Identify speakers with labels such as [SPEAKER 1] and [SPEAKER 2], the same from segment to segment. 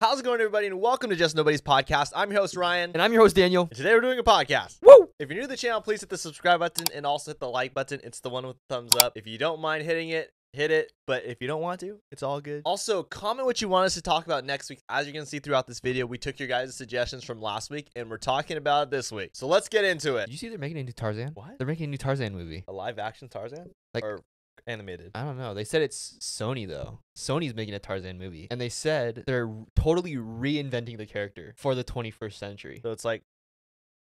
[SPEAKER 1] How's it going, everybody, and welcome to Just Nobody's Podcast. I'm your host, Ryan.
[SPEAKER 2] And I'm your host, Daniel.
[SPEAKER 1] And today we're doing a podcast.
[SPEAKER 2] Woo!
[SPEAKER 1] If you're new to the channel, please hit the subscribe button and also hit the like button. It's the one with the thumbs up. If you don't mind hitting it, hit it. But if you don't want to, it's all good. Also, comment what you want us to talk about next week. As you're going to see throughout this video, we took your guys' suggestions from last week, and we're talking about it this week. So let's get into it.
[SPEAKER 2] Did you see they're making a new Tarzan?
[SPEAKER 1] What?
[SPEAKER 2] They're making a new Tarzan movie.
[SPEAKER 1] A live-action Tarzan?
[SPEAKER 2] Like,
[SPEAKER 1] or animated?
[SPEAKER 2] I don't know. They said it's Sony, though. Sony's making a Tarzan movie. And they said they're totally reinventing the character for the 21st century.
[SPEAKER 1] So it's like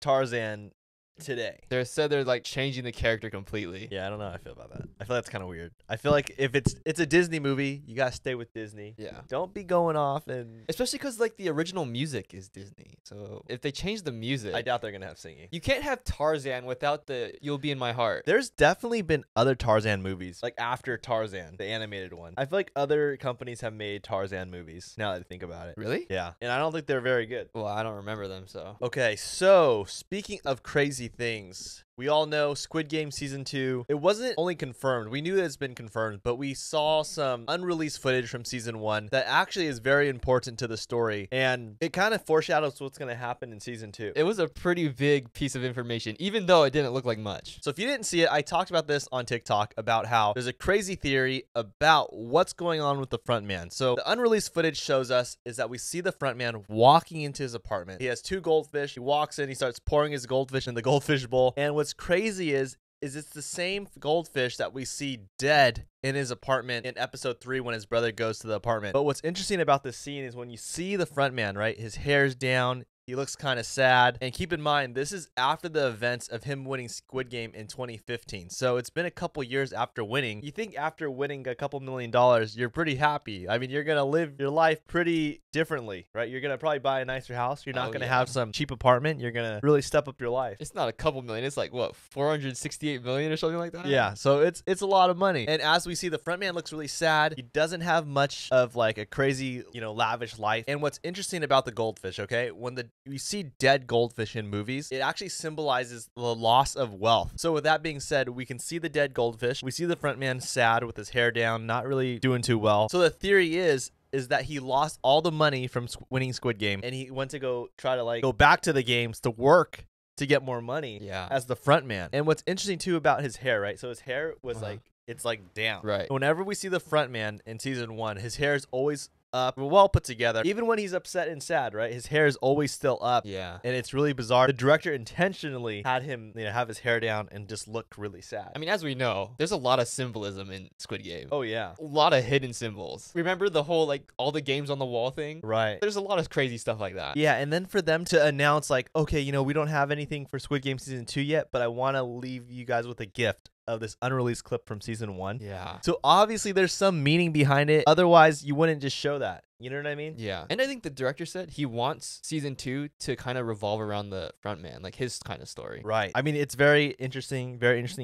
[SPEAKER 1] Tarzan today.
[SPEAKER 2] They said they're like changing the character completely.
[SPEAKER 1] Yeah, I don't know how I feel about that. I feel that's kind of weird. I feel like if it's a Disney movie, you gotta stay with Disney.
[SPEAKER 2] Yeah.
[SPEAKER 1] Don't be going off and...
[SPEAKER 2] Especially because like the original music is Disney. So if they change the music...
[SPEAKER 1] I doubt they're gonna have singing.
[SPEAKER 2] You can't have Tarzan without the You'll Be in My Heart.
[SPEAKER 1] There's definitely been other Tarzan movies, like after Tarzan, the animated one. I feel like other companies have made Tarzan movies, now that I think about it.
[SPEAKER 2] Really?
[SPEAKER 1] Yeah. And I don't think they're very good.
[SPEAKER 2] Well, I don't remember them, so...
[SPEAKER 1] Okay, so speaking of crazy things, we all know Squid Game Season 2. It wasn't only confirmed. We knew that it's been confirmed, but we saw some unreleased footage from Season 1 that actually is very important to the story, and it kind of foreshadows what's going to happen in Season 2.
[SPEAKER 2] It was a pretty big piece of information, even though it didn't look like much.
[SPEAKER 1] So if you didn't see it, I talked about this on TikTok about how there's a crazy theory about what's going on with the front man. So the unreleased footage shows us is that we see the front man walking into his apartment. He has two goldfish. He walks in, he starts pouring his goldfish in the goldfish bowl. And what's crazy is it's the same goldfish that we see dead in his apartment in episode 3 when his brother goes to the apartment. But what's interesting about this scene is when you see the front man, right? His hair's down. He looks kind of sad. And keep in mind, this is after the events of him winning Squid Game in 2015. So it's been a couple years after winning. You think after winning a couple $1 million, you're pretty happy. I mean, you're going to live your life pretty differently, right? You're going to probably buy a nicer house. You're not going to have some cheap apartment. You're going to really step up your life.
[SPEAKER 2] It's not a couple million. It's like, what, 468 million or something like that?
[SPEAKER 1] Yeah, so it's a lot of money. And as we see, the front man looks really sad. He doesn't have much of like a crazy, lavish life. And what's interesting about the goldfish, okay, when you see dead goldfish in movies, it actually symbolizes the loss of wealth. So with that being said, we can see the dead goldfish. We see the front man sad with his hair down, not really doing too well. So the theory is that he lost all the money from winning Squid Game, and he went to go try to go back to the games to work to get more money as the front man. And what's interesting too about his hair, right? So his hair was it's like down.
[SPEAKER 2] Right.
[SPEAKER 1] Whenever we see the front man in season 1, his hair is always up, well put together. Even when he's upset and sad, right? His hair is always still up.
[SPEAKER 2] Yeah.
[SPEAKER 1] And it's really bizarre. The director intentionally had him, have his hair down and just look really sad.
[SPEAKER 2] I mean, as we know, there's a lot of symbolism in Squid Game.
[SPEAKER 1] Oh, yeah.
[SPEAKER 2] A lot of hidden symbols. Remember the whole, all the games on the wall thing?
[SPEAKER 1] Right.
[SPEAKER 2] There's a lot of crazy stuff like that.
[SPEAKER 1] Yeah, and then for them to announce, okay, we don't have anything for Squid Game Season 2 yet, but I want to leave you guys with a gift of this unreleased clip from Season 1.
[SPEAKER 2] Yeah.
[SPEAKER 1] So obviously there's some meaning behind it. Otherwise, you wouldn't just show that. You know what I mean?
[SPEAKER 2] Yeah. And I think the director said he wants Season 2 to kind of revolve around the front man, like his kind of story.
[SPEAKER 1] Right. I mean, it's very interesting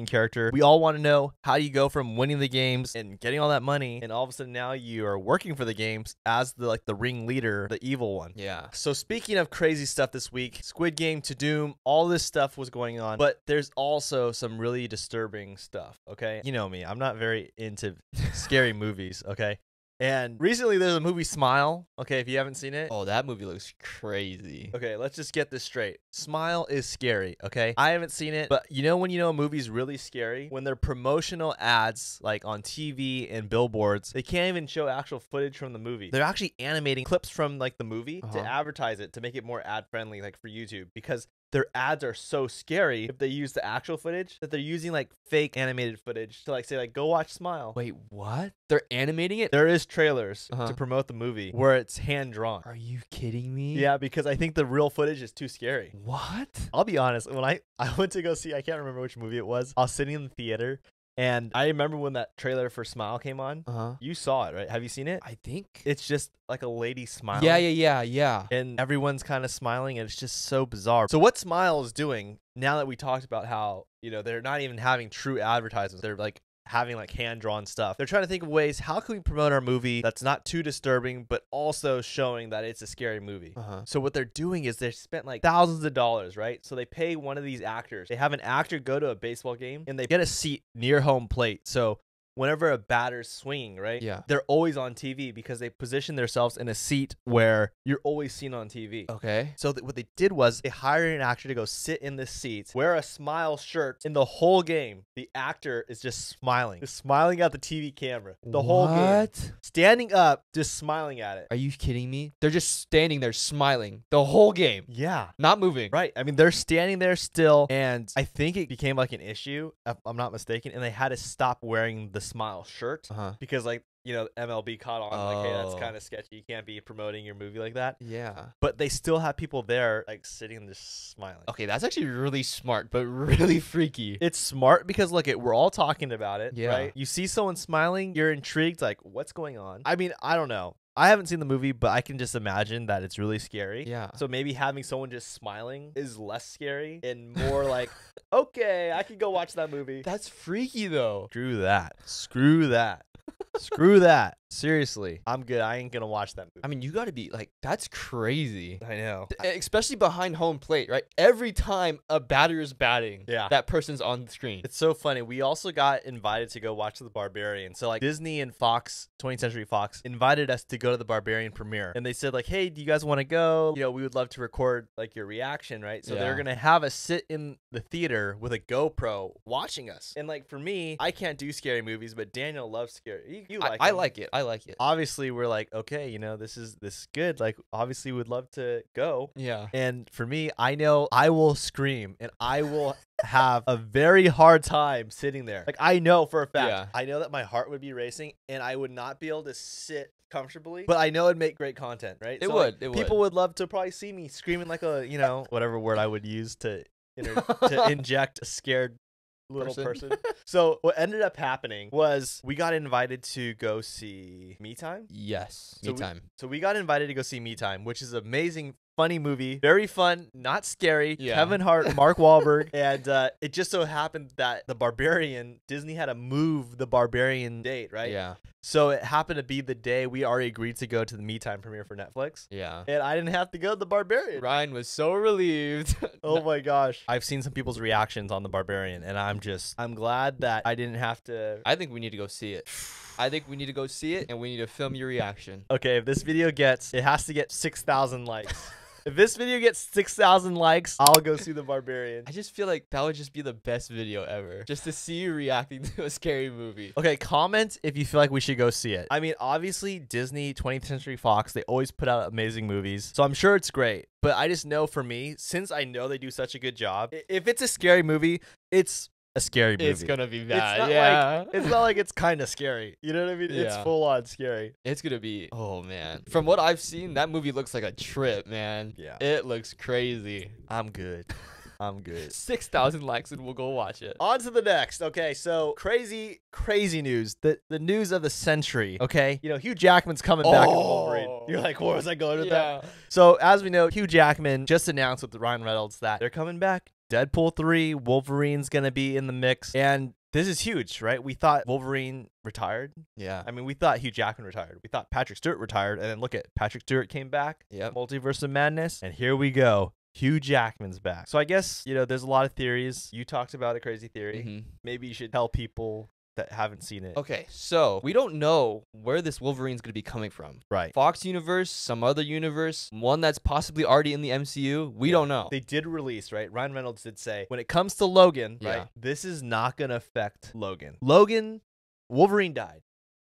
[SPEAKER 1] character. We all want to know how you go from winning the games and getting all that money, and all of a sudden now you are working for the games as the ringleader, the evil one.
[SPEAKER 2] Yeah.
[SPEAKER 1] So speaking of crazy stuff this week, Squid Game to Doom, all this stuff was going on, but there's also some really disturbing stuff, okay? You know me, I'm not very into scary movies, okay? And recently there's a movie, Smile, okay, if you haven't seen it.
[SPEAKER 2] Oh, that movie looks crazy.
[SPEAKER 1] Okay, let's just get this straight. Smile is scary, okay? I haven't seen it, but when a movie's really scary? When they're promotional ads, on TV and billboards, they can't even show actual footage from the movie. They're actually animating clips from, the movie to advertise it, to make it more ad-friendly, for YouTube, because their ads are so scary if they use the actual footage that they're using fake animated footage to say go watch Smile.
[SPEAKER 2] Wait, what? They're animating it?
[SPEAKER 1] There is trailers to promote the movie where it's hand drawn.
[SPEAKER 2] Are you kidding me?
[SPEAKER 1] Yeah, because I think the real footage is too scary.
[SPEAKER 2] What?
[SPEAKER 1] I'll be honest, when I went to go see, I can't remember which movie it was. I was sitting in the theater, and I remember when that trailer for Smile came on. You saw it, right? Have you seen it?
[SPEAKER 2] I think.
[SPEAKER 1] It's just a lady smiling.
[SPEAKER 2] Yeah.
[SPEAKER 1] And everyone's kind of smiling, and it's just so bizarre. So what Smile is doing, now that we talked about how, they're not even having true advertisements. They're having hand-drawn stuff. They're trying to think of ways, how can we promote our movie that's not too disturbing, but also showing that it's a scary movie. So what they're doing is they spent thousands of dollars, right? So they pay one of these actors. They have an actor go to a baseball game, and they get a seat near home plate. So whenever a batter's swinging, right?
[SPEAKER 2] Yeah.
[SPEAKER 1] They're always on TV because they position themselves in a seat where you're always seen on TV.
[SPEAKER 2] Okay.
[SPEAKER 1] So what they did was they hired an actor to go sit in this seat, wear a smile shirt, in the whole game. The actor is just smiling at the TV camera the whole game,
[SPEAKER 2] What?
[SPEAKER 1] standing up, just smiling at it.
[SPEAKER 2] Are you kidding me? They're just standing there smiling the whole game,
[SPEAKER 1] Yeah.
[SPEAKER 2] not moving.
[SPEAKER 1] Right. I mean, they're standing there still, and I think it became like an issue, if I'm not mistaken, and they had to stop wearing the smile shirt because, like, you know, MLB caught on, like, hey, that's kind of sketchy. You can't be promoting your movie like that.
[SPEAKER 2] Yeah.
[SPEAKER 1] But they still have people there, like, sitting and just smiling.
[SPEAKER 2] Okay, that's actually really smart, but really freaky.
[SPEAKER 1] It's smart because, look, we're all talking about it,
[SPEAKER 2] Yeah.
[SPEAKER 1] right? You see someone smiling, you're intrigued, like, what's going on? I mean, I don't know. I haven't seen the movie, but I can just imagine that it's really scary.
[SPEAKER 2] Yeah.
[SPEAKER 1] So maybe having someone just smiling is less scary and more like, okay, I can go watch that movie.
[SPEAKER 2] That's freaky, though.
[SPEAKER 1] Screw that. Screw that. Screw that. Seriously. I'm good. I ain't going to watch that movie.
[SPEAKER 2] I mean, you got to be like, that's crazy.
[SPEAKER 1] I know.
[SPEAKER 2] Especially behind home plate, right? Every time a batter is batting, that person's on the screen.
[SPEAKER 1] It's so funny. We also got invited to go watch The Barbarian. So, like, Disney and Fox, 20th Century Fox, invited us to go to The Barbarian premiere. And they said, like, hey, do you guys want to go? You know, we would love to record, like, your reaction, right? So they're going to have us sit in the theater with a GoPro watching us. And, like, for me, I can't do scary movies, but Daniel loves scary. You like
[SPEAKER 2] I
[SPEAKER 1] them.
[SPEAKER 2] like it. I like it.
[SPEAKER 1] Obviously, we're like, okay, you know, this is good. Like, obviously, we'd love to go.
[SPEAKER 2] Yeah.
[SPEAKER 1] And for me, I know I will scream and I will have a very hard time sitting there. Like, I know for a fact.
[SPEAKER 2] Yeah.
[SPEAKER 1] I know that my heart would be racing and I would not be able to sit comfortably, but I know it'd make great content, right?
[SPEAKER 2] It
[SPEAKER 1] So,
[SPEAKER 2] would.
[SPEAKER 1] like, people would love to probably see me screaming like a, you know, whatever word I would use to inject a scared little person. So what ended up happening was we got invited to go see Me Time.
[SPEAKER 2] Yes.
[SPEAKER 1] So
[SPEAKER 2] Me Time.
[SPEAKER 1] So we got invited to go see Me Time, which is an amazing, funny movie. Very fun, not scary.
[SPEAKER 2] Yeah.
[SPEAKER 1] Kevin Hart, Mark Wahlberg. And it just so happened that The Barbarian, Disney had to move The Barbarian date, right?
[SPEAKER 2] Yeah.
[SPEAKER 1] So it happened to be the day we already agreed to go to the Me Time premiere for Netflix.
[SPEAKER 2] Yeah.
[SPEAKER 1] And I didn't have to go to The Barbarian.
[SPEAKER 2] Ryan was so relieved.
[SPEAKER 1] Oh my gosh. I've seen some people's reactions on The Barbarian, and I'm glad that I didn't have to.
[SPEAKER 2] I think we need to go see it. I think we need to go see it, and we need to film your reaction.
[SPEAKER 1] Okay, if this video it has to get 6,000 likes. If this video gets 6,000 likes, I'll go see The Barbarian.
[SPEAKER 2] I just feel like that would just be the best video ever. Just to see you reacting to a scary movie.
[SPEAKER 1] Okay, comment if you feel like we should go see it. I mean, obviously, Disney, 20th Century Fox, they always put out amazing movies. So I'm sure it's great. But I just know for me, since I know they do such a good job, if it's a scary movie, it's a scary movie.
[SPEAKER 2] It's gonna be bad.
[SPEAKER 1] It's not like it's kind of scary. You know what I mean? It's
[SPEAKER 2] Yeah.
[SPEAKER 1] full on scary.
[SPEAKER 2] It's gonna be. Oh man. From what I've seen, that movie looks like a trip, man.
[SPEAKER 1] Yeah.
[SPEAKER 2] It looks crazy.
[SPEAKER 1] I'm good. I'm good.
[SPEAKER 2] 6,000 likes and we'll go watch it.
[SPEAKER 1] On to the next. Okay, so crazy news. The news of the century. Okay, you know, Hugh Jackman's coming back in Wolverine. You're like, where was I going with that? So as we know, Hugh Jackman just announced with Ryan Reynolds that they're coming back. Deadpool 3, Wolverine's gonna be in the mix, and this is huge, right? We thought Wolverine retired.
[SPEAKER 2] Yeah.
[SPEAKER 1] I mean, we thought Hugh Jackman retired. We thought Patrick Stewart retired, and then look at Patrick Stewart came back.
[SPEAKER 2] Yep.
[SPEAKER 1] Multiverse of Madness, and here we go. Hugh Jackman's back. So I guess, you know, there's a lot of theories. You talked about a crazy theory.
[SPEAKER 2] Mm-hmm.
[SPEAKER 1] Maybe you should tell people that haven't seen it.
[SPEAKER 2] Okay, so we don't know where this Wolverine's going to be coming from.
[SPEAKER 1] Right.
[SPEAKER 2] Fox universe, some other universe, one that's possibly already in the MCU. We don't know.
[SPEAKER 1] They did release, right? Ryan Reynolds did say, when it comes to Logan,
[SPEAKER 2] Yeah.
[SPEAKER 1] right, this is not going to affect Logan. Wolverine died.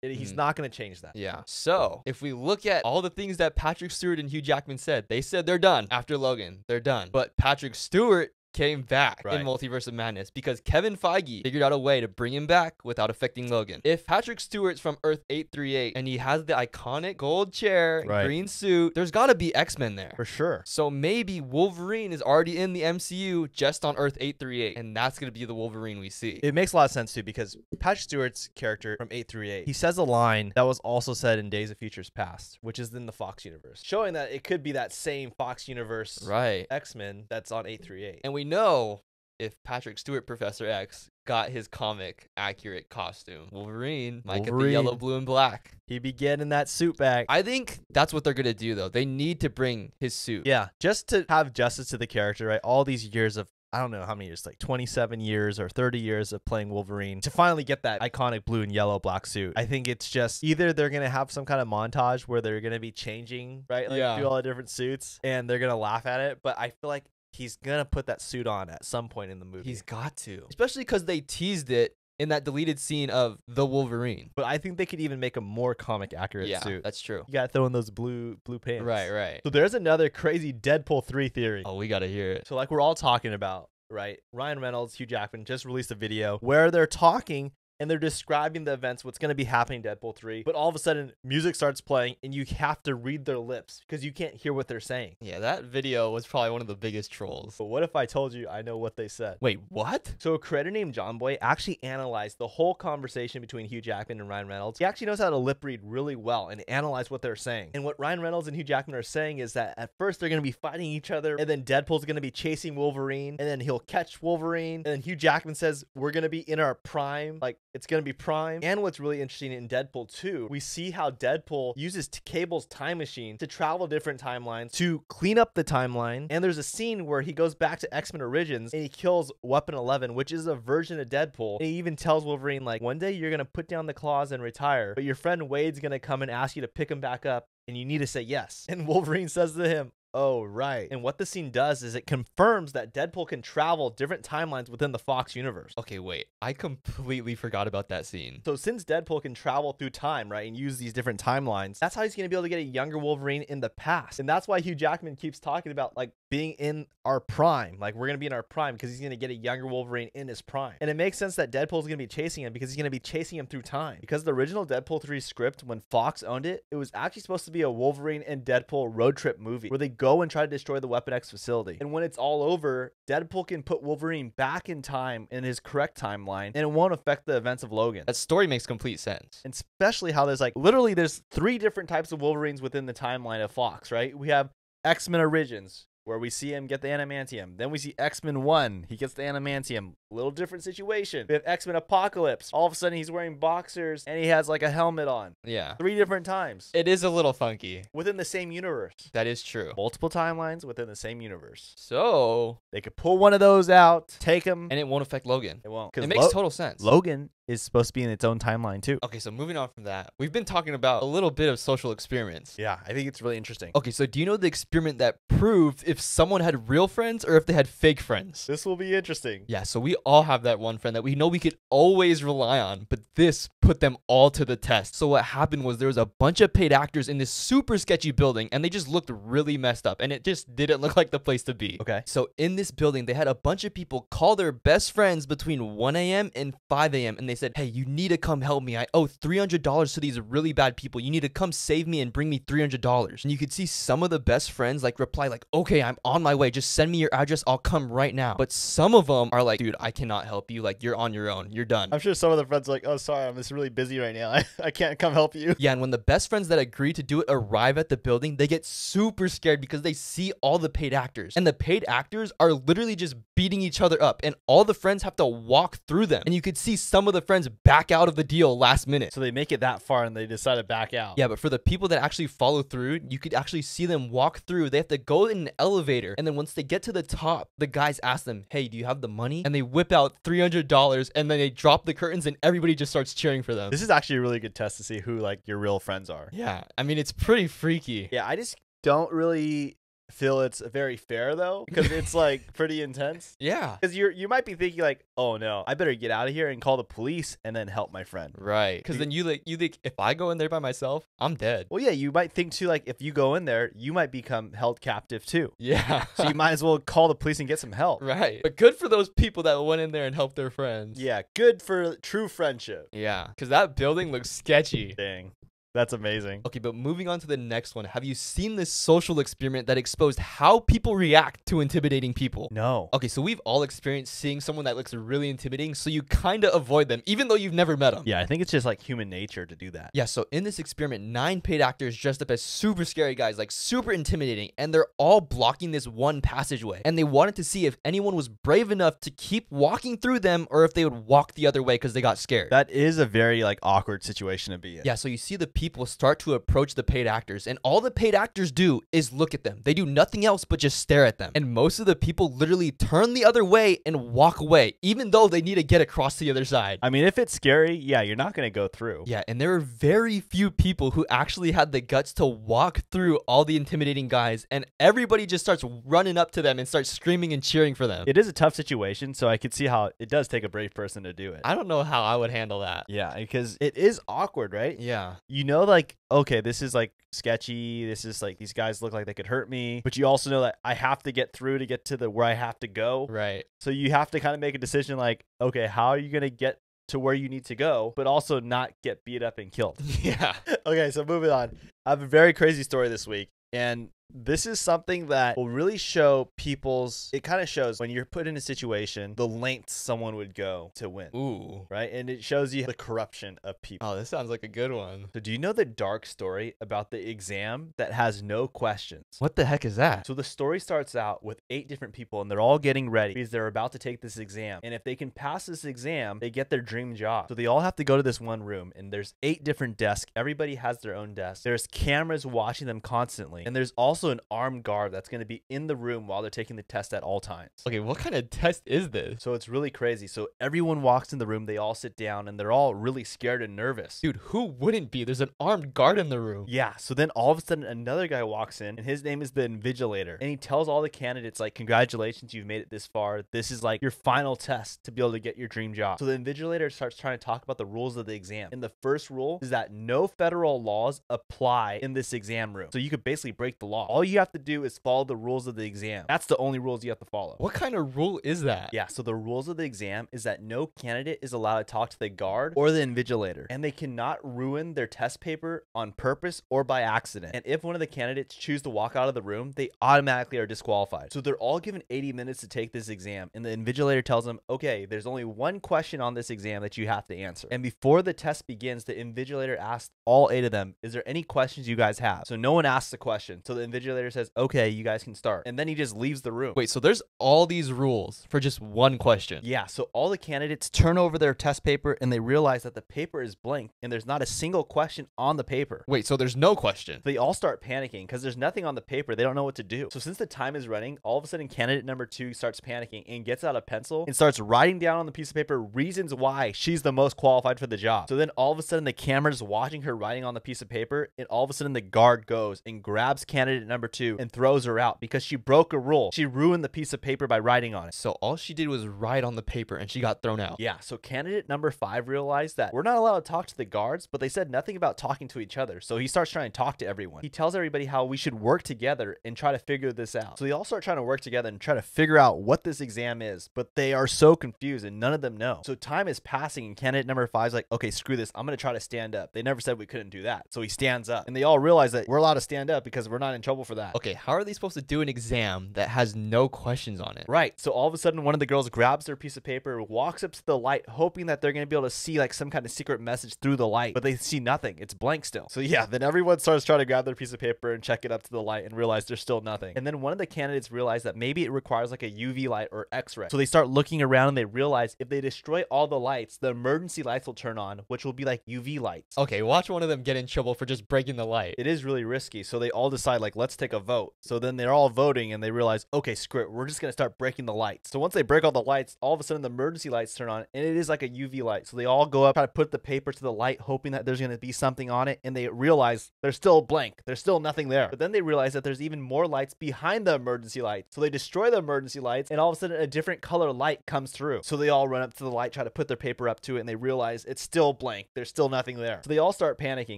[SPEAKER 1] He's not going to change that.
[SPEAKER 2] Yeah. So if we look at all the things that Patrick Stewart and Hugh Jackman said, they said they're done after Logan. They're done. But Patrick Stewart came back in Multiverse of Madness because Kevin Feige figured out a way to bring him back without affecting Logan. If Patrick Stewart's from Earth 838 and he has the iconic gold chair, green suit, there's got to be X-Men there.
[SPEAKER 1] For sure.
[SPEAKER 2] So maybe Wolverine is already in the MCU just on Earth 838, and that's going to be the Wolverine we see.
[SPEAKER 1] It makes a lot of sense, too, because Patrick Stewart's character from 838, he says a line that was also said in Days of Futures Past, which is in the Fox universe, showing that it could be that same Fox universe X-Men that's on 838.
[SPEAKER 2] And we know if Patrick Stewart, Professor X, got his comic accurate costume, Wolverine might get the yellow, blue, and black.
[SPEAKER 1] He'd be getting that suit back.
[SPEAKER 2] I think that's what they're going to do, though. They need to bring his suit.
[SPEAKER 1] Yeah, just to have justice to the character, right? All these years of I don't know how many years, like 27 years or 30 years of playing Wolverine to finally get that iconic blue and yellow black suit. I think it's just either they're going to have some kind of montage where they're going to be changing, right? Like through all the different suits and they're going to laugh at it. But I feel like he's going to put that suit on at some point in the movie.
[SPEAKER 2] He's got to. Especially because they teased it in that deleted scene of the Wolverine.
[SPEAKER 1] But I think they could even make a more comic accurate suit.
[SPEAKER 2] Yeah, that's true.
[SPEAKER 1] You got to throw in those blue pants.
[SPEAKER 2] Right.
[SPEAKER 1] So there's another crazy Deadpool 3 theory.
[SPEAKER 2] Oh, we got to hear it.
[SPEAKER 1] So like we're all talking about, right? Ryan Reynolds, Hugh Jackman just released a video where they're talking and they're describing the events, what's going to be happening in Deadpool 3. But all of a sudden, music starts playing, and you have to read their lips because you can't hear what they're saying.
[SPEAKER 2] Yeah, that video was probably one of the biggest trolls.
[SPEAKER 1] But what if I told you I know what they said?
[SPEAKER 2] Wait, what?
[SPEAKER 1] So a creator named John Boy actually analyzed the whole conversation between Hugh Jackman and Ryan Reynolds. He actually knows how to lip read really well and analyze what they're saying. And what Ryan Reynolds and Hugh Jackman are saying is that at first they're going to be fighting each other, and then Deadpool's going to be chasing Wolverine, and then he'll catch Wolverine, and then Hugh Jackman says, we're going to be in our prime. Like, it's going to be prime. And what's really interesting in Deadpool 2, we see how Deadpool uses Cable's time machine to travel different timelines to clean up the timeline. And there's a scene where he goes back to X-Men Origins and he kills Weapon 11, which is a version of Deadpool. And he even tells Wolverine, like, one day you're going to put down the claws and retire, but your friend Wade's going to come and ask you to pick him back up, and you need to say yes. And Wolverine says to him, oh, right. And what the scene does is it confirms that Deadpool can travel different timelines within the Fox universe.
[SPEAKER 2] Okay, wait. I completely forgot about that scene.
[SPEAKER 1] So since Deadpool can travel through time, right, and use these different timelines, that's how he's going to be able to get a younger Wolverine in the past. And that's why Hugh Jackman keeps talking about, like, being in our prime. Like, we're going to be in our prime because he's going to get a younger Wolverine in his prime. And it makes sense that Deadpool's going to be chasing him because he's going to be chasing him through time. Because the original Deadpool 3 script, when Fox owned it, it was actually supposed to be a Wolverine and Deadpool road trip movie where they go and try to destroy the Weapon X facility. And when it's all over, Deadpool can put Wolverine back in time in his correct timeline, and it won't affect the events of Logan.
[SPEAKER 2] That story makes complete sense.
[SPEAKER 1] And especially how there's, like, literally there's 3 different types of Wolverines within the timeline of Fox, right? We have X-Men Origins, where we see him get the adamantium. Then we see X-Men 1. He gets the adamantium. Little different situation. We have X-Men Apocalypse. All of a sudden, he's wearing boxers, and he has, like, a helmet on.
[SPEAKER 2] Yeah.
[SPEAKER 1] 3 different times.
[SPEAKER 2] It is a little funky.
[SPEAKER 1] Within the same universe.
[SPEAKER 2] That is true.
[SPEAKER 1] Multiple timelines within the same universe.
[SPEAKER 2] So
[SPEAKER 1] they could pull one of those out, take him.
[SPEAKER 2] And it won't affect Logan.
[SPEAKER 1] It won't.
[SPEAKER 2] It makes total sense.
[SPEAKER 1] Logan is supposed to be in its own timeline, too.
[SPEAKER 2] Okay, so moving on from that, we've been talking about a little bit of social experiments.
[SPEAKER 1] Yeah, I think it's really interesting.
[SPEAKER 2] Okay, so do you know the experiment that proved if someone had real friends or if they had fake friends?
[SPEAKER 1] This will be interesting.
[SPEAKER 2] Yeah, so we all have that one friend that we know we could always rely on, but this put them all to the test. So what happened was there was a bunch of paid actors in this super sketchy building, and they just looked really messed up, and it just didn't look like the place to be.
[SPEAKER 1] Okay.
[SPEAKER 2] So in this building, they had a bunch of people call their best friends between 1 a.m. and 5 a.m., and they said, hey, you need to come help me. I owe $300 to these really bad people. You need to come save me and bring me $300. And you could see some of the best friends like reply like, okay, I'm on my way. Just send me your address. I'll come right now. But some of them are like, dude, I cannot help you. Like, you're on your own. You're done.
[SPEAKER 1] I'm sure some of the friends are like, oh, sorry, I'm just really busy right now. I can't come help you.
[SPEAKER 2] Yeah, and when the best friends that agree to do it arrive at the building, they get super scared because they see all the paid actors. And the paid actors are literally just beating each other up. And all the friends have to walk through them. And you could see some of the friends back out of the deal last minute.
[SPEAKER 1] So they make it that far and they decide to back out.
[SPEAKER 2] Yeah, but for the people that actually follow through, you could actually see them walk through. They have to go in an elevator. And then once they get to the top, the guys ask them, hey, do you have the money? And they whip out $300 and then they drop the curtains and everybody just starts cheering for them.
[SPEAKER 1] This is actually a really good test to see who, like, your real friends are.
[SPEAKER 2] Yeah, I mean, it's pretty freaky.
[SPEAKER 1] Yeah, I just don't really feel it's very fair, though, because it's, like, pretty intense.
[SPEAKER 2] Yeah.
[SPEAKER 1] Because you might be thinking, like, oh, no, I better get out of here and call the police and then help my friend.
[SPEAKER 2] Right. Because then you think, if I go in there by myself, I'm dead.
[SPEAKER 1] Well, yeah, you might think, too, like, if you go in there, you might become held captive, too.
[SPEAKER 2] Yeah.
[SPEAKER 1] So you might as well call the police and get some help.
[SPEAKER 2] Right. But good for those people that went in there and helped their friends.
[SPEAKER 1] Yeah, good for true friendship.
[SPEAKER 2] Yeah. Because that building looks sketchy.
[SPEAKER 1] Dang. That's amazing.
[SPEAKER 2] Okay, but moving on to the next one. Have you seen this social experiment that exposed how people react to intimidating people?
[SPEAKER 1] No.
[SPEAKER 2] Okay, so we've all experienced seeing someone that looks really intimidating, so you kind of avoid them, even though you've never met them.
[SPEAKER 1] Yeah, I think it's just like human nature to do that.
[SPEAKER 2] Yeah, so in this experiment, 9 paid actors dressed up as super scary guys, like super intimidating, and they're all blocking this one passageway. And they wanted to see if anyone was brave enough to keep walking through them or if they would walk the other way because they got scared.
[SPEAKER 1] That is a very, like, awkward situation to be in.
[SPEAKER 2] Yeah, so you see the people people start to approach the paid actors, and all the paid actors do is look at them. They do nothing else but just stare at them. And most of the people literally turn the other way and walk away, even though they need to get across to the other side.
[SPEAKER 3] I mean, if it's scary, yeah, you're not going to go through.
[SPEAKER 2] Yeah, and there are very few people who actually had the guts to walk through all the intimidating guys, and everybody just starts running up to them and starts screaming and cheering for them.
[SPEAKER 3] It is a tough situation, so I could see how it does take a brave person to do it.
[SPEAKER 2] I don't know how I would handle that.
[SPEAKER 3] Yeah, because it is awkward, right?
[SPEAKER 2] Yeah.
[SPEAKER 3] You know, like, okay, this is like sketchy. This is like, these guys look like they could hurt me. But you also know that I have to get through to get to the where I have to go.
[SPEAKER 2] Right.
[SPEAKER 3] So you have to kind of make a decision like, okay, how are you going to get to where you need to go, but also not get beat up and killed?
[SPEAKER 2] Yeah.
[SPEAKER 3] Okay, so moving on. I have a very crazy story this week. And this is something that will really show it kind of shows when you're put in a situation, the lengths someone would go to win.
[SPEAKER 2] Ooh.
[SPEAKER 3] Right? And it shows you the corruption of people.
[SPEAKER 2] Oh, this sounds like a good one.
[SPEAKER 3] So do you know the dark story about the exam that has no questions?
[SPEAKER 2] What the heck is that?
[SPEAKER 3] So the story starts out with 8 different people, and they're all getting ready because they're about to take this exam. And if they can pass this exam, they get their dream job. So they all have to go to this one room, and there's 8 different desks. Everybody has their own desk. There's cameras watching them constantly. And there's also an armed guard that's going to be in the room while they're taking the test at all times.
[SPEAKER 2] Okay, what kind of test is this?
[SPEAKER 3] So it's really crazy. So everyone walks in the room, they all sit down, and they're all really scared and nervous.
[SPEAKER 2] Dude, who wouldn't be? There's an armed guard in the room.
[SPEAKER 3] Yeah, so then all of a sudden another guy walks in, and his name is the Invigilator. And he tells all the candidates, like, congratulations, you've made it this far. This is like your final test to be able to get your dream job. So the Invigilator starts trying to talk about the rules of the exam. And the first rule is that no federal laws apply in this exam room. So you could basically break the law. All you have to do is follow the rules of the exam. That's the only rules you have to follow.
[SPEAKER 2] What kind of rule is that?
[SPEAKER 3] Yeah, so the rules of the exam is that no candidate is allowed to talk to the guard or the invigilator, and they cannot ruin their test paper on purpose or by accident. And if one of the candidates choose to walk out of the room, they automatically are disqualified. So they're all given 80 minutes to take this exam, and the invigilator tells them, okay, there's only one question on this exam that you have to answer. And before the test begins, the invigilator asks all 8 of them, is there any questions you guys have? So no one asks a question. So the invigilator says, okay, you guys can start. And then he just leaves the room.
[SPEAKER 2] Wait, so there's all these rules for just one question?
[SPEAKER 3] Yeah, so all the candidates turn over their test paper and they realize that the paper is blank and there's not a single question on the paper.
[SPEAKER 2] Wait, so there's no question?
[SPEAKER 3] They all start panicking because there's nothing on the paper. They don't know what to do. So since the time is running, all of a sudden candidate number 2 starts panicking and gets out a pencil and starts writing down on the piece of paper reasons why she's the most qualified for the job. So then all of a sudden the camera's watching her writing on the piece of paper, and all of a sudden the guard goes and grabs candidate number 2 and throws her out because she broke a rule. She ruined the piece of paper by writing on it.
[SPEAKER 2] So all she did was write on the paper and she got thrown out?
[SPEAKER 3] Yeah, so candidate number 5 realized that we're not allowed to talk to the guards, but they said nothing about talking to each other. So he starts trying to talk to everyone. He tells everybody how we should work together and try to figure this out. So they all start trying to work together and try to figure out what this exam is, but they are so confused and none of them know. So time is passing and candidate number 5 is like, okay, screw this. I'm going to try to stand up. They never said we couldn't do that. So he stands up and they all realize that we're allowed to stand up because we're not in trouble for that.
[SPEAKER 2] Okay, how are they supposed to do an exam that has no questions on it?
[SPEAKER 3] Right. So all of a sudden, one of the girls grabs their piece of paper, walks up to the light, hoping that they're going to be able to see like some kind of secret message through the light, but they see nothing. It's blank still. So yeah, then everyone starts trying to grab their piece of paper and check it up to the light and realize there's still nothing. And then one of the candidates realized that maybe it requires like a UV light or X-ray. So they start looking around and they realize if they destroy all the lights, the emergency lights will turn on, which will be like UV lights.
[SPEAKER 2] Okay, watch one of them get in trouble for just breaking the light.
[SPEAKER 3] It is really risky. So they all decide like, let's take a vote. So then they're all voting and they realize, okay, screw it. We're just going to start breaking the lights. So once they break all the lights, all of a sudden the emergency lights turn on and it is like a UV light. So they all go up, try to put the paper to the light, hoping that there's going to be something on it. And they realize there's still blank. There's still nothing there. But then they realize that there's even more lights behind the emergency lights. So they destroy the emergency lights and all of a sudden a different color light comes through. So they all run up to the light, try to put their paper up to it, and they realize it's still blank. There's still nothing there. So they all start panicking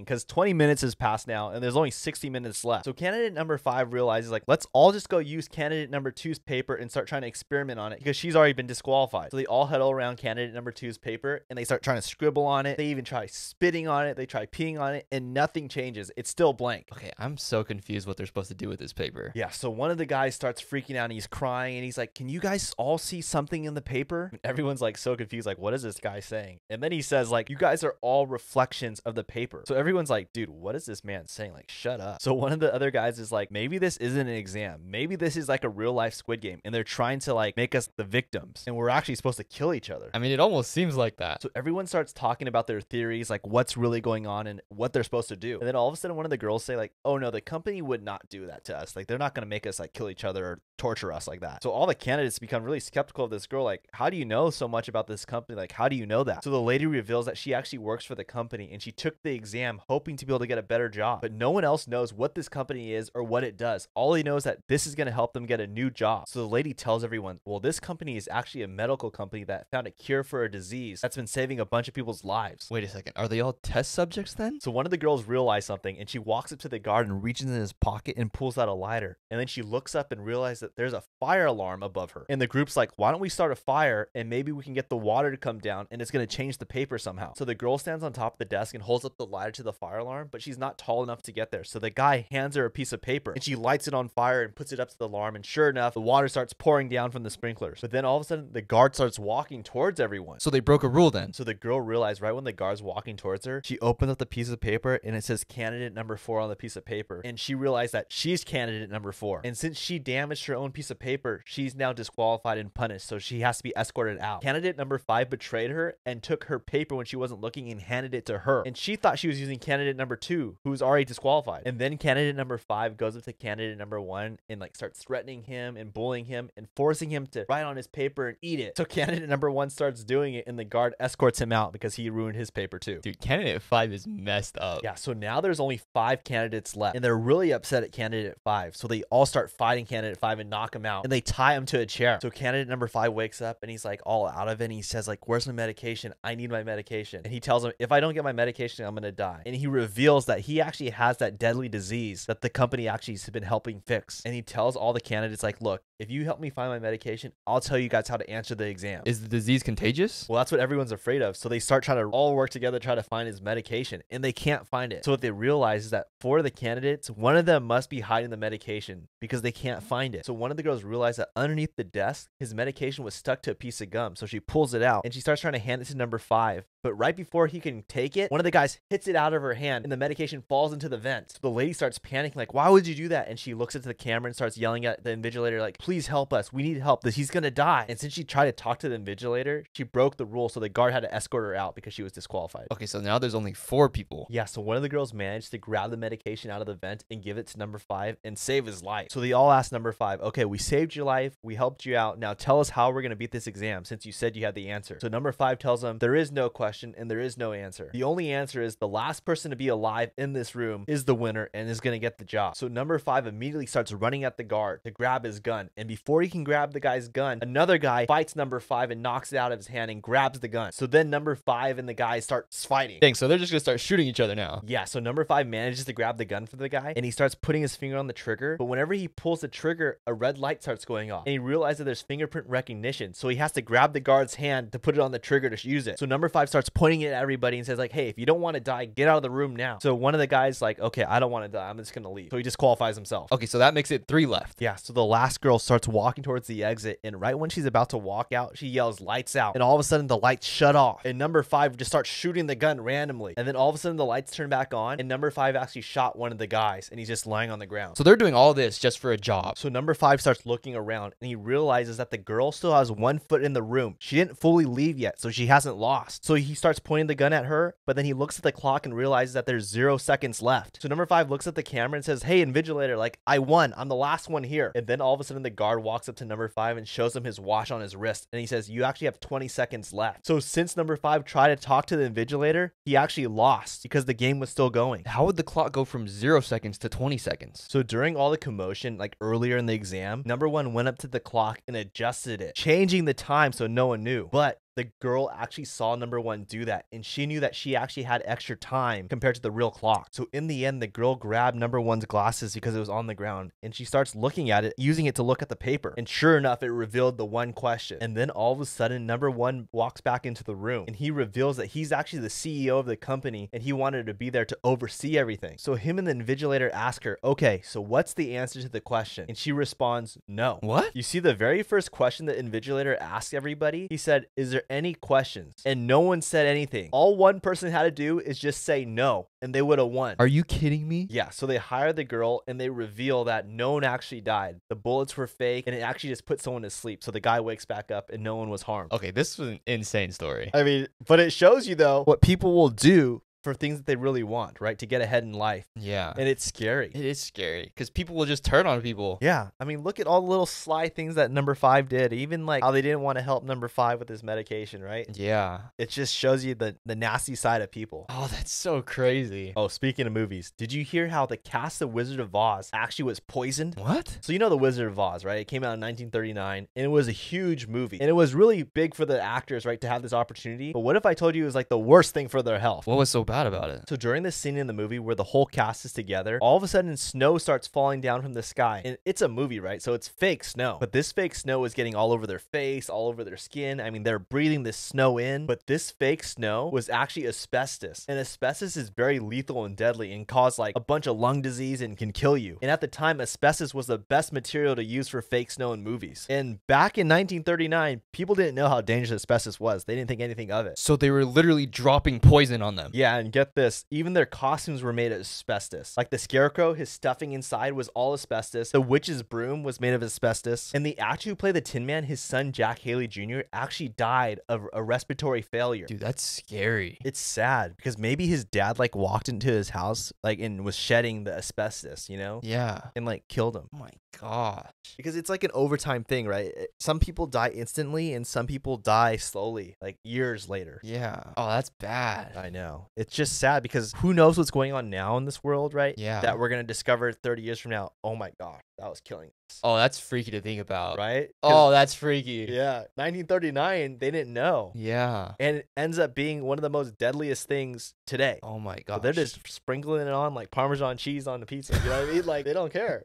[SPEAKER 3] because 20 minutes has passed now and there's only 60 minutes left. So candidate number 5 realizes like, let's all just go use candidate number 2's paper and start trying to experiment on it because she's already been disqualified. So they all huddle around candidate number 2's paper and they start trying to scribble on it. They even try spitting on it. They try peeing on it and nothing changes. It's still blank.
[SPEAKER 2] Okay, I'm so confused what they're supposed to do with this paper.
[SPEAKER 3] Yeah, so one of the guys starts freaking out and he's crying and he's like, can you guys all see something in the paper? And everyone's like so confused, like, what is this guy saying? And then he says like, you guys are all reflections of the paper. So everyone's like, dude, what is this man saying? Like, shut up. So one of the other guys realizes like maybe this isn't an exam. Maybe this is like a real life Squid Game and they're trying to like make us the victims and we're actually supposed to kill each other.
[SPEAKER 2] I mean, it almost seems like that.
[SPEAKER 3] So everyone starts talking about their theories, like what's really going on and what they're supposed to do. And then all of a sudden one of the girls say like, oh no, the company would not do that to us. Like they're not going to make us like kill each other or torture us like that. So all the candidates become really skeptical of this girl. Like, how do you know so much about this company? Like, how do you know that? So the lady reveals that she actually works for the company and she took the exam hoping to be able to get a better job. But no one else knows what this company is or what it does. All he knows that this is going to help them get a new job. So the lady tells everyone, well, this company is actually a medical company that found a cure for a disease that's been saving a bunch of people's lives.
[SPEAKER 2] Wait a second. Are they all test subjects then?
[SPEAKER 3] So one of the girls realizes something and she walks up to the guard and reaches in his pocket and pulls out a lighter. And then she looks up and realizes that there's a fire alarm above her. And the group's like, why don't we start a fire and maybe we can get the water to come down and it's going to change the paper somehow. So the girl stands on top of the desk and holds up the lighter to the fire alarm, but she's not tall enough to get there. So the guy hands her a piece of paper and she lights it on fire and puts it up to the alarm. And sure enough, the water starts pouring down from the sprinklers. But then all of a sudden the guard starts walking towards everyone.
[SPEAKER 2] So they broke a rule then.
[SPEAKER 3] So the girl realized right when the guard's walking towards her, she opens up the piece of paper and it says candidate number 4 on the piece of paper. And she realized that she's candidate number 4. And since she damaged her own piece of paper, she's now disqualified and punished. So she has to be escorted out. Candidate number 5 betrayed her and took her paper when she wasn't looking and handed it to her. And she thought she was using candidate number 2, who was already disqualified. And then candidate number 5 goes up to candidate number 1 and like starts threatening him and bullying him and forcing him to write on his paper and eat it. So candidate number 1 starts doing it and the guard escorts him out because he ruined his paper too.
[SPEAKER 2] Dude, candidate 5 is messed up.
[SPEAKER 3] Yeah, so now there's only 5 candidates left and they're really upset at candidate 5. So they all start fighting candidate 5 and knock him out and they tie him to a chair. So candidate number 5 wakes up and he's like all out of it and he says like, where's my medication? I need my medication. And he tells him, if I don't get my medication, I'm gonna die. And he reveals that he actually has that deadly disease that the company actually has been helping fix. And he tells all the candidates like, look, if you help me find my medication, I'll tell you guys how to answer the exam.
[SPEAKER 2] Is the disease contagious?
[SPEAKER 3] Well, that's what everyone's afraid of. So they start trying to all work together, try to find his medication, and they can't find it. So what they realize is that for the candidates, one of them must be hiding the medication because they can't find it. So one of the girls realized that underneath the desk, his medication was stuck to a piece of gum. So she pulls it out and she starts trying to hand it to number 5. But right before he can take it, one of the guys hits it out of her hand and the medication falls into the vent. So the lady starts panicking like, why would you do that? And she looks into the camera and starts yelling at the invigilator like, please help us. We need help. He's going to die. And since she tried to talk to the invigilator, she broke the rule. So the guard had to escort her out because she was disqualified.
[SPEAKER 2] Okay, so now there's only 4 people.
[SPEAKER 3] Yeah, so one of the girls managed to grab the medication out of the vent and give it to number 5 and save his life. So they all asked number 5, okay, we saved your life. We helped you out. Now tell us how we're going to beat this exam since you said you had the answer. So number 5 tells them there is no question and there is no answer. The only answer is the last person to be alive in this room is the winner and is going to get the job. So number 5 immediately starts running at the guard to grab his gun. And before he can grab the guy's gun, another guy fights number 5 and knocks it out of his hand and grabs the gun. So then number 5 and the guy start fighting.
[SPEAKER 2] Dang, so they're just going to start shooting each other now.
[SPEAKER 3] Yeah, so number 5 manages to grab the gun for the guy and he starts putting his finger on the trigger. But whenever he pulls the trigger, a red light starts going off. And he realizes that there's fingerprint recognition. So he has to grab the guard's hand to put it on the trigger to use it. So number 5 starts pointing it at everybody and says like, hey, if you don't want to die, get out of the room now. So one of the guys like, okay, I don't want to die. I'm just going to leave. So he disqualifies himself.
[SPEAKER 2] Okay, so that makes it 3 left.
[SPEAKER 3] Yeah, so the last girl starts walking towards the exit and right when she's about to walk out, she yells lights out. And all of a sudden the lights shut off. And number 5 just starts shooting the gun randomly. And then all of a sudden the lights turn back on and number 5 actually shot one of the guys and he's just lying on the ground.
[SPEAKER 2] So they're doing all this just for a job.
[SPEAKER 3] So number 5 starts looking around and he realizes that the girl still has 1 foot in the room. She didn't fully leave yet, so she hasn't lost. So he starts pointing the gun at her, but then he looks at the clock and realizes that there's 0 seconds left. So number 5 looks at the camera and says, hey, invigilator, like I won. I'm the last one here. And then all of a sudden the guard walks up to number 5 and shows him his watch on his wrist. And he says, you actually have 20 seconds left. So since number 5 tried to talk to the invigilator, he actually lost because the game was still going.
[SPEAKER 2] How would the clock go from 0 seconds to 20 seconds?
[SPEAKER 3] So during all the commotion, like earlier in the exam, number 1 went up to the clock and adjusted it, changing the time so no one knew. But the girl actually saw number 1 do that and she knew that she actually had extra time compared to the real clock. So in the end, the girl grabbed number 1's glasses because it was on the ground and she starts looking at it, using it to look at the paper. And sure enough, it revealed the 1 question. And then all of a sudden, number 1 walks back into the room and he reveals that he's actually the CEO of the company and he wanted to be there to oversee everything. So him and the invigilator ask her, okay, so what's the answer to the question? And she responds, no.
[SPEAKER 2] What?
[SPEAKER 3] You see, the very first question the invigilator asked everybody, he said, is there there any questions? And no one said anything. All one person had to do is just say no, and they would have won.
[SPEAKER 2] Are you kidding me?
[SPEAKER 3] Yeah, so they hire the girl and they reveal that no one actually died. The bullets were fake and it actually just put someone to sleep. So the guy wakes back up and no one was harmed.
[SPEAKER 2] Okay, this was an insane story.
[SPEAKER 3] I mean, but it shows you though what people will do for things that they really want, right? To get ahead in life.
[SPEAKER 2] Yeah.
[SPEAKER 3] And it's scary.
[SPEAKER 2] It is scary because people will just turn on people.
[SPEAKER 3] Yeah. I mean, look at all the little sly things that number 5 did. Even like how they didn't want to help number 5 with his medication, right?
[SPEAKER 2] Yeah.
[SPEAKER 3] It just shows you the nasty side of people.
[SPEAKER 2] Oh, that's so crazy.
[SPEAKER 3] Oh, speaking of movies, did you hear how the cast of Wizard of Oz actually was poisoned?
[SPEAKER 2] What?
[SPEAKER 3] So you know the Wizard of Oz, right? It came out in 1939 and it was a huge movie. And it was really big for the actors, right, to have this opportunity. But what if I told you it was like the worst thing for their health?
[SPEAKER 2] What was so bad about it?
[SPEAKER 3] So during this scene in the movie where the whole cast is together, all of a sudden snow starts falling down from the sky. And it's a movie, right? So it's fake snow. But this fake snow is getting all over their face, all over their skin. I mean, they're breathing this snow in. But this fake snow was actually asbestos. And asbestos is very lethal and deadly and cause like a bunch of lung disease and can kill you. And at the time, asbestos was the best material to use for fake snow in movies. And back in 1939, people didn't know how dangerous asbestos was. They didn't think anything of it.
[SPEAKER 2] So they were literally dropping poison on them.
[SPEAKER 3] Yeah, and get this, even their costumes were made of asbestos. Like the scarecrow, his stuffing inside was all asbestos. The witch's broom was made of asbestos. And the actor who played the Tin Man, his son Jack Haley Jr., actually died of a respiratory failure.
[SPEAKER 2] Dude, that's scary.
[SPEAKER 3] It's sad because maybe his dad like walked into his house like and was shedding the asbestos, you know?
[SPEAKER 2] Yeah.
[SPEAKER 3] And like killed him.
[SPEAKER 2] Oh my gosh.
[SPEAKER 3] Because it's like an overtime thing, right? Some people die instantly and some people die slowly, like years later.
[SPEAKER 2] Yeah. Oh, that's bad.
[SPEAKER 3] I know. It's just sad because who knows what's going on now in this world, right?
[SPEAKER 2] Yeah.
[SPEAKER 3] That we're going to discover 30 years from now. Oh my gosh, that was killing us.
[SPEAKER 2] Oh, that's freaky to think about.
[SPEAKER 3] Right?
[SPEAKER 2] Oh, that's freaky.
[SPEAKER 3] Yeah. 1939, they didn't know.
[SPEAKER 2] Yeah.
[SPEAKER 3] And it ends up being one of the most deadliest things today.
[SPEAKER 2] Oh my
[SPEAKER 3] But
[SPEAKER 2] gosh.
[SPEAKER 3] they're just sprinkling it on like Parmesan cheese on the pizza. You know what I mean? Like, they don't care.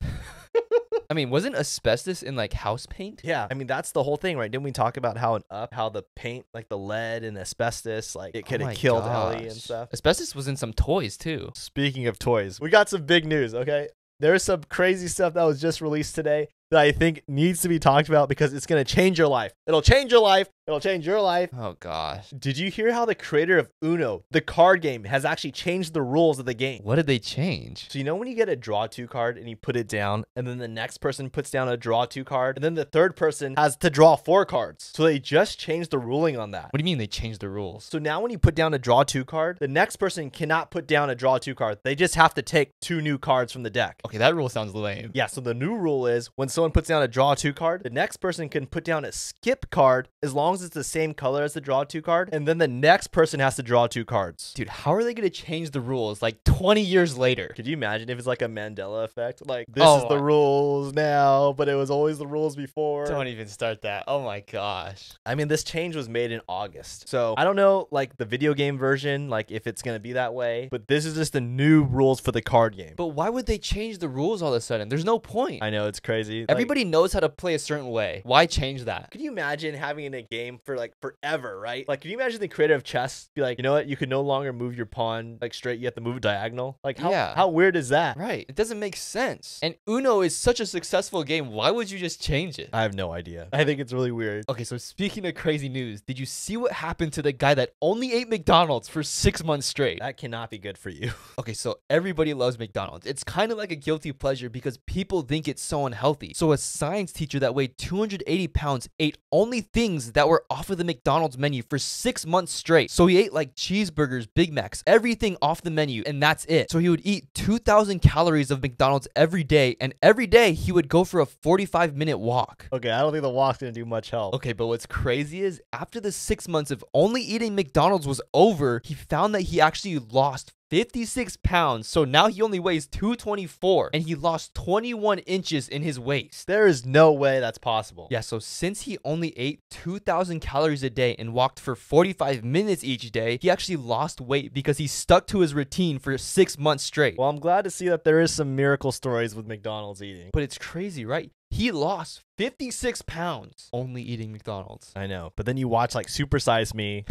[SPEAKER 2] I mean, wasn't asbestos in like house paint?
[SPEAKER 3] Yeah, I mean that's the whole thing, right? Didn't we talk about how the paint, like the lead and asbestos, like it could have killed Ellie and stuff?
[SPEAKER 2] Asbestos was in some toys too.
[SPEAKER 3] Speaking of toys, we got some big news, okay? There's some crazy stuff that was just released today that I think needs to be talked about because it's going to change your life. It'll change your life. It'll change your life.
[SPEAKER 2] Oh gosh.
[SPEAKER 3] Did you hear how the creator of Uno, the card game, has actually changed the rules of the game?
[SPEAKER 2] What did they change?
[SPEAKER 3] So you know when you get a draw 2 card and you put it down and then the next person puts down a draw 2 card and then the third person has to draw 4 cards. So they just changed the ruling on that.
[SPEAKER 2] What do you mean they changed the rules?
[SPEAKER 3] So now when you put down a draw 2 card, the next person cannot put down a draw 2 card. They just have to take 2 new cards from the deck.
[SPEAKER 2] Okay, that rule sounds lame.
[SPEAKER 3] Yeah, so the new rule is when someone puts down a draw 2 card, the next person can put down a skip card as long as it's the same color as the draw 2 card, and then the next person has to draw 2 cards.
[SPEAKER 2] Dude, how are they going to change the rules like 20 years later?
[SPEAKER 3] Could you imagine if it's like a Mandela effect? Like, this is the rules now, but it was always the rules before.
[SPEAKER 2] Don't even start that. Oh my gosh.
[SPEAKER 3] I mean, this change was made in August. So I don't know, like the video game version, like if it's going to be that way, but this is just the new rules for the card game.
[SPEAKER 2] But why would they change the rules all of a sudden? There's no point.
[SPEAKER 3] I know, it's crazy.
[SPEAKER 2] Everybody knows how to play a certain way. Why change that?
[SPEAKER 3] Could you imagine having a game for like forever, right? Like, can you imagine the creator of chess be like, you know what? You can no longer move your pawn like straight. You have to move it diagonal. Like, how weird is that?
[SPEAKER 2] Right. It doesn't make sense. And Uno is such a successful game. Why would you just change it?
[SPEAKER 3] I have no idea. I think it's really weird.
[SPEAKER 2] Okay, so speaking of crazy news, did you see what happened to the guy that only ate McDonald's for 6 months straight?
[SPEAKER 3] That cannot be good for you.
[SPEAKER 2] Okay, so everybody loves McDonald's. It's kind of like a guilty pleasure because people think it's so unhealthy. So a science teacher that weighed 280 pounds ate only things that were off of the McDonald's menu for 6 months straight. So he ate like cheeseburgers, Big Macs, everything off the menu, and that's it. So he would eat 2,000 calories of McDonald's every day, and every day he would go for a 45-minute walk.
[SPEAKER 3] Okay, I don't think the walk's gonna do much help.
[SPEAKER 2] Okay, but what's crazy is after the 6 months of only eating McDonald's was over, he found that he actually lost 56 pounds, so now he only weighs 224, and he lost 21 inches in his waist.
[SPEAKER 3] There is no way that's possible.
[SPEAKER 2] Yeah, so since he only ate 2,000 calories a day and walked for 45 minutes each day, he actually lost weight because he stuck to his routine for 6 months straight.
[SPEAKER 3] Well, I'm glad to see that there is some miracle stories with McDonald's eating.
[SPEAKER 2] But it's crazy, right? He lost 56 pounds only eating McDonald's.
[SPEAKER 3] I know, but then you watch like Super Size Me,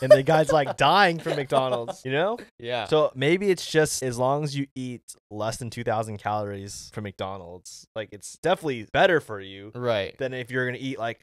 [SPEAKER 3] and the guy's like dying from McDonald's, you know?
[SPEAKER 2] Yeah.
[SPEAKER 3] So maybe it's just as long as you eat less than 2,000 calories from McDonald's, like it's definitely better for you
[SPEAKER 2] Right.
[SPEAKER 3] than if you're gonna eat like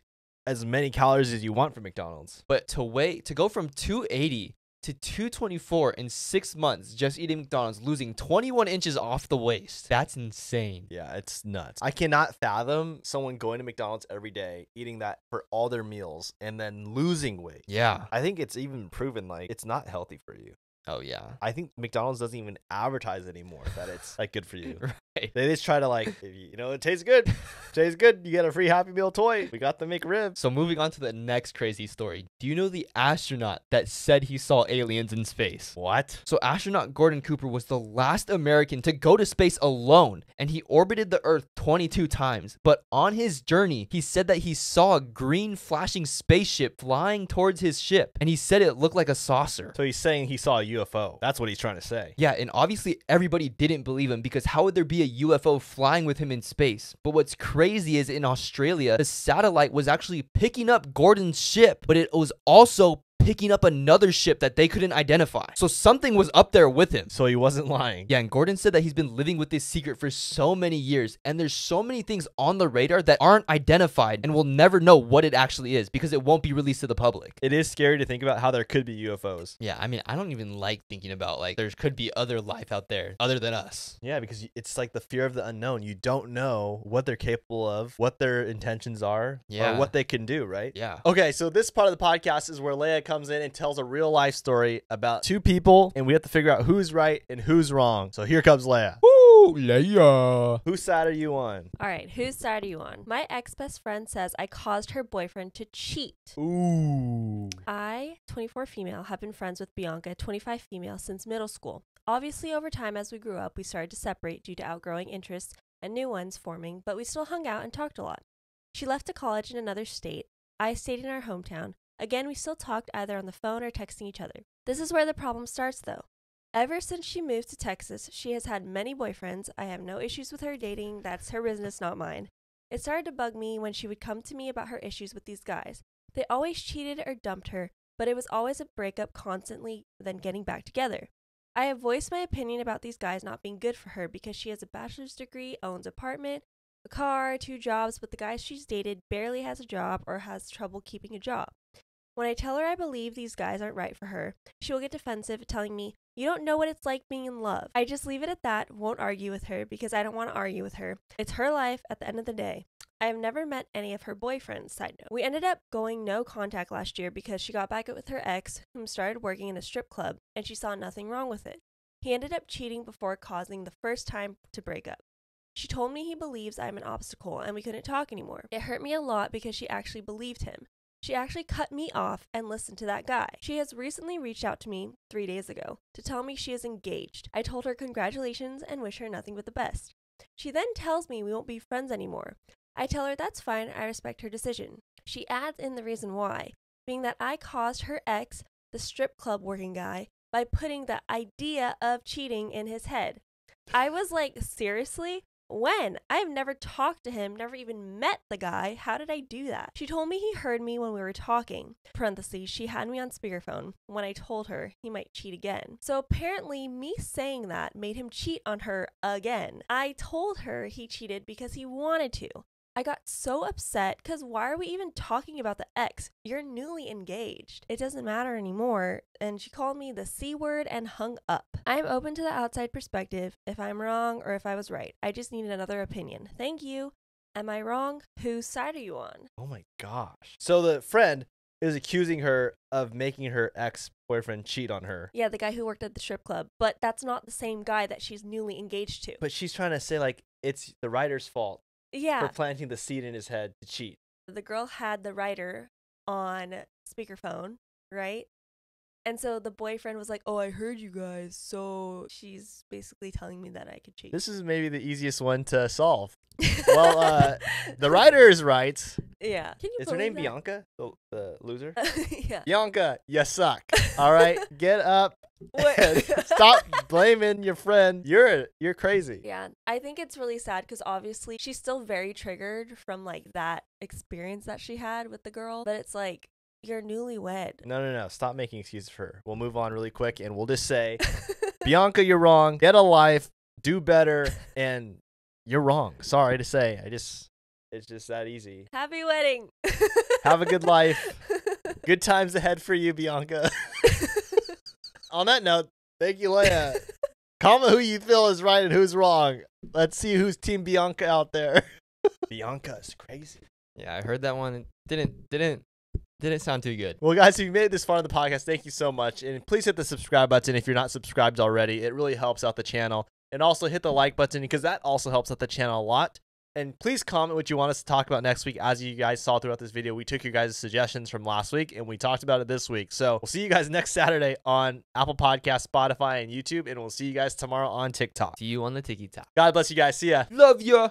[SPEAKER 3] as many calories as you want from McDonald's.
[SPEAKER 2] But to go from 280 to 224 in 6 months just eating McDonald's, losing 21 inches off the waist. That's insane.
[SPEAKER 3] Yeah, it's nuts. I cannot fathom someone going to McDonald's every day, eating that for all their meals, and then losing weight.
[SPEAKER 2] Yeah.
[SPEAKER 3] I think it's even proven like it's not healthy for you.
[SPEAKER 2] Oh, yeah.
[SPEAKER 3] I think McDonald's doesn't even advertise anymore that it's like good for you.
[SPEAKER 2] Right.
[SPEAKER 3] They just try to like, if you know, it tastes good. It tastes good. You get a free Happy Meal toy. We got the McRib.
[SPEAKER 2] So moving on to the next crazy story. Do you know the astronaut that said he saw aliens in space?
[SPEAKER 3] What?
[SPEAKER 2] So astronaut Gordon Cooper was the last American to go to space alone, and he orbited the Earth 22 times. But on his journey, he said that he saw a green flashing spaceship flying towards his ship, and he said it looked like a saucer.
[SPEAKER 3] So he's saying he saw a UFO. That's what he's trying to say.
[SPEAKER 2] Yeah, and obviously everybody didn't believe him because how would there be a UFO flying with him in space? But what's crazy is in Australia, the satellite was actually picking up Gordon's ship, but it was also picking up another ship that they couldn't identify. So something was up there with him.
[SPEAKER 3] So he wasn't lying.
[SPEAKER 2] Yeah, and Gordon said that he's been living with this secret for so many years, and there's so many things on the radar that aren't identified, and we'll never know what it actually is because it won't be released to the public.
[SPEAKER 3] It is scary to think about how there could be UFOs.
[SPEAKER 2] Yeah, I mean, I don't even like thinking about like there could be other life out there other than us.
[SPEAKER 3] Yeah, because it's like the fear of the unknown. You don't know what they're capable of, what their intentions are,
[SPEAKER 2] Yeah.
[SPEAKER 3] or what they can do, right?
[SPEAKER 2] Yeah.
[SPEAKER 1] Okay, so this part of the podcast is where Leia comes in and tells a real life story about two people, and we have to figure out who's right and who's wrong. So here comes Leia.
[SPEAKER 2] Woo, Leia.
[SPEAKER 3] Whose side are you on?
[SPEAKER 4] All right, whose side are you on? My ex-best friend says I caused her boyfriend to cheat.
[SPEAKER 3] Ooh.
[SPEAKER 4] I, 24 female, have been friends with Bianca, 25 female, since middle school. Obviously, over time as we grew up, we started to separate due to outgrowing interests and new ones forming, but we still hung out and talked a lot. She left to college in another state. I stayed in our hometown. Again, we still talked either on the phone or texting each other. This is where the problem starts, though. Ever since she moved to Texas, she has had many boyfriends. I have no issues with her dating. That's her business, not mine. It started to bug me when she would come to me about her issues with these guys. They always cheated or dumped her, but it was always a breakup constantly, then getting back together. I have voiced my opinion about these guys not being good for her because she has a bachelor's degree, owns an apartment, a car, 2 jobs, but the guys she's dated barely has a job or has trouble keeping a job. When I tell her I believe these guys aren't right for her, she will get defensive, telling me, "You don't know what it's like being in love." I just leave it at that, won't argue with her because I don't want to argue with her. It's her life at the end of the day. I have never met any of her boyfriends, side note. We ended up going no contact last year because she got back with her ex, whom started working in a strip club, and she saw nothing wrong with it. He ended up cheating before causing the first time to break up. She told me he believes I'm an obstacle and we couldn't talk anymore. It hurt me a lot because she actually believed him. She actually cut me off and listened to that guy. She has recently reached out to me 3 days ago to tell me she is engaged. I told her congratulations and wish her nothing but the best. She then tells me we won't be friends anymore. I tell her that's fine, I respect her decision. She adds in the reason why, being that I caused her ex, the strip club working guy, by putting the idea of cheating in his head. I was like, seriously? When? I have never talked to him, never even met the guy. How did I do that? She told me he heard me when we were talking. Parentheses, she had me on speakerphone when I told her he might cheat again. So apparently me saying that made him cheat on her again. I told her he cheated because he wanted to. I got so upset because why are we even talking about the ex? You're newly engaged. It doesn't matter anymore. And she called me the C word and hung up. I'm open to the outside perspective if I'm wrong or if I was right. I just needed another opinion. Thank you. Am I wrong? Whose side are you on?
[SPEAKER 3] Oh my gosh. So the friend is accusing her of making her ex-boyfriend cheat on her.
[SPEAKER 4] Yeah, the guy who worked at the strip club. But that's not the same guy that she's newly engaged to.
[SPEAKER 3] But she's trying to say like it's the writer's fault
[SPEAKER 4] Yeah.
[SPEAKER 3] for planting the seed in his head to cheat.
[SPEAKER 4] The girl had the writer on speakerphone, right? And so the boyfriend was like, "Oh, I heard you guys." So she's basically telling me that I could cheat.
[SPEAKER 1] This is maybe the easiest one to solve. Well, the writer is right.
[SPEAKER 4] Yeah. Can you
[SPEAKER 3] Is her name
[SPEAKER 4] believe
[SPEAKER 3] Bianca, the loser?
[SPEAKER 4] that? Yeah.
[SPEAKER 1] Bianca, you suck. All right, get up.
[SPEAKER 4] What?
[SPEAKER 1] Stop blaming your friend. You're crazy.
[SPEAKER 4] Yeah, I think it's really sad because obviously she's still very triggered from like that experience that she had with the girl. But it's like, you're newlywed.
[SPEAKER 3] No. Stop making excuses for her. We'll move on really quick and we'll just say, Bianca, you're wrong. Get a life. Do better. And you're wrong. Sorry to say. It's just that easy.
[SPEAKER 4] Happy wedding.
[SPEAKER 3] Have a good life. Good times ahead for you, Bianca. On that note, thank you, Leia. Comment who you feel is right and who's wrong. Let's see who's Team Bianca out there. Bianca is crazy.
[SPEAKER 2] Yeah, I heard that one. Didn't sound too good.
[SPEAKER 1] Well, guys, if you made it this far in the podcast, thank you so much. And please hit the subscribe button if you're not subscribed already. It really helps out the channel. And also hit the like button because that also helps out the channel a lot. And please comment what you want us to talk about next week. As you guys saw throughout this video, we took your guys' suggestions from last week and we talked about it this week. So we'll see you guys next Saturday on Apple Podcasts, Spotify, and YouTube. And we'll see you guys tomorrow on TikTok.
[SPEAKER 2] See you on the TikTok.
[SPEAKER 1] God bless you guys. See ya.
[SPEAKER 2] Love ya.